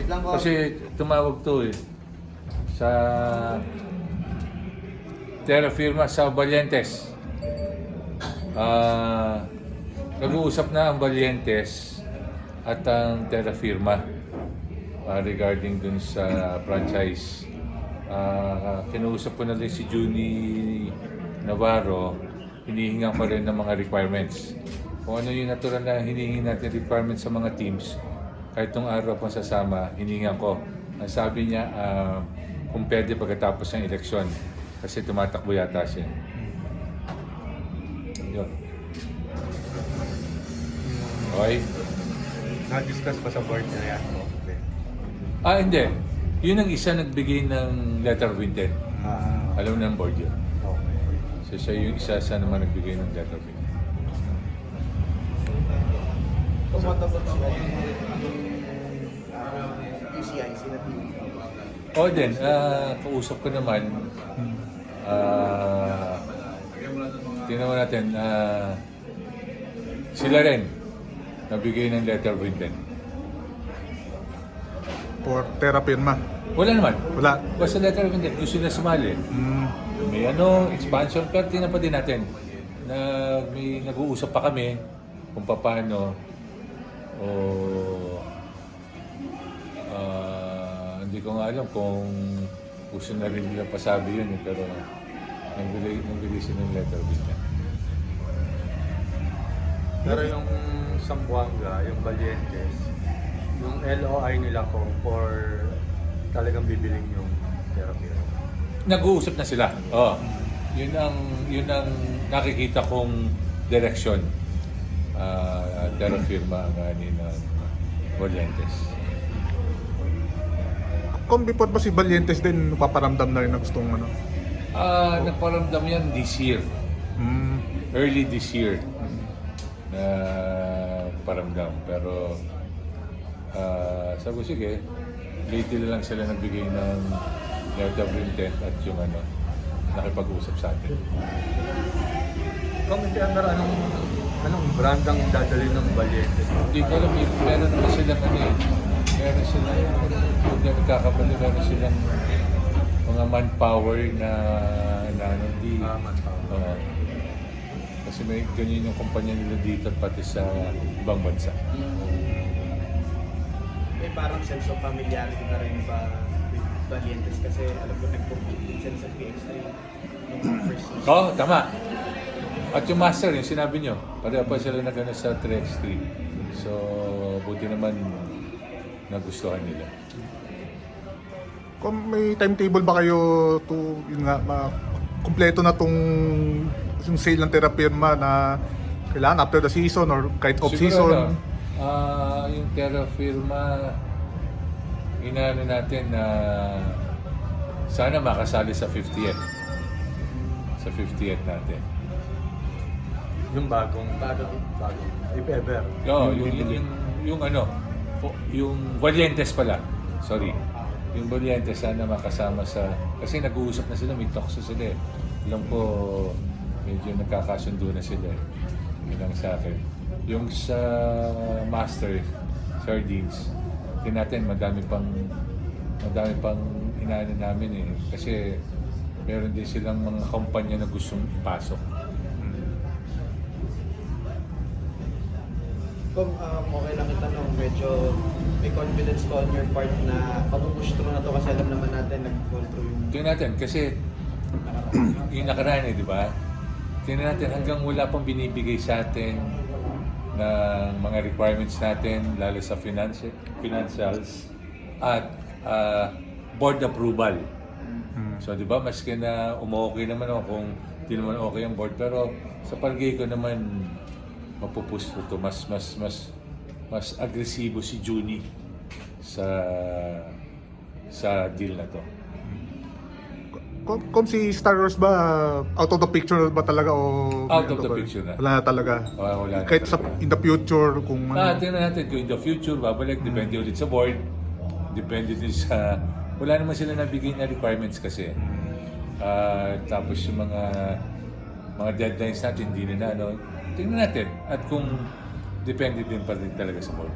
Wait lang ko. Kasi tumawag to eh. Sa Terra Firma sa Valientes. Nag-uusap na ang Valientes at ang Terra Firma regarding dun sa franchise. Kinuusap ko na rin si Junie Navarro, hinihingan ko rin ng mga requirements. Kung ano yung natural na hinihingi natin requirements sa mga teams, kahit nung araw pang sasama, hinihingan ko. Ang sabi niya, kung pwede pagkatapos ng eleksyon, kasi tumatakbo yata siya. Yun. Okay? Na-discuss pa sa board na yan. Okay. Hindi. Yun ang isa nagbigay ng letter of intent. Alam na ng board yun. Okay. So siya yung isa sa naman nagbigay ng letter of intent. Pumatabot ako yung UCI, sinabi. O din, kausap ko naman, tingnan mo natin, sila rin nabigay ng letter of intent. For Terra Firma. Wala naman. Wala. Basta letter of intent, gusto na sumali. May expansion, pero tingnan pa din natin na may nag-uusap pa kami kung paano hindi ko nga alam kung gusto na rin nila pasabi yun pero nagbigay sila ng letter of intent. Pero yung Zamboanga, yung Valientes, yung LOI nila ko for talagang bibiling yung Terra Firma. Nag-uusap na sila. Yun ang nakikita kong direksyon. Terra Firma ng Valientes. Kung before ba si Valientes din paparamdam na rin na gustong ano? Nagparamdam yan this year. Early this year na paramdam. Pero sabi ko, sige, lately lang sila nagbigay ng letter of intent at yung nakipag-usap sa atin. Kung hindi anong brand ang dadali ng Valientes? Hindi ko alam, meron naman silang meron silang, kung hindi nagkakabali, meron silang mga manpower na hindi. Manpower. Kasi may ganyan yung kumpanya nila dito at pati sa ibang bansa. May parang sense of familiarity na rin ba with Valientes kasi alam ko nag-compete din sila sa PX3 nung first season. Oo, tama. At yung master, yung sinabi nyo, pareha pa sila nagana sa 3x3. So, buti naman nagustuhan nila. Kung may timetable ba kayo to, yun nga, kumpleto na tong yung sale ng Terra Firma na kailangan after the season or kahit off-season? Yung Terra Firma, inaano natin na sana makasali sa 50th. Sa 50th natin. Yung bagong. If ever. Oo, yung Valientes pala. Sorry. Yung Valientes sana makasama sa... Kasi nag-uusap na sila, may talks na sila eh. Alam ko, medyo nagkakasundo na sila eh. Yun lang sa akin. Yung sa Master Sardines, din natin madami pang inaano namin eh. Kasi meron din silang mga kumpanya na gustong ipasok. Kung okay lang itanong, medyo may confidence ko on your part na pag-push through na to kasi alam naman natin nag-fall through yung Tingnan natin kasi yung nakaraan eh, di ba? Tingnan natin hanggang wala pang binibigay sa atin ng mga requirements natin, lalo sa financials at board approval. So, di ba, maski na okay naman ako kung di naman okay ang board, pero sa palagay ko naman mapupush ito, mas agresibo si Junie sa deal na to. Kung si Star Wars ba, out of the picture ba talaga o... Out of the picture na. Wala na talaga. Wala na Kahit talaga. in the future, kung Tingnan natin kung in the future, babalik, depende ulit sa board, depende din sa... Wala naman sila nabigay na requirements kasi. Tapos yung mga deadlines natin, hindi na tingnan natin. At kung depende din pa rin talaga sa board.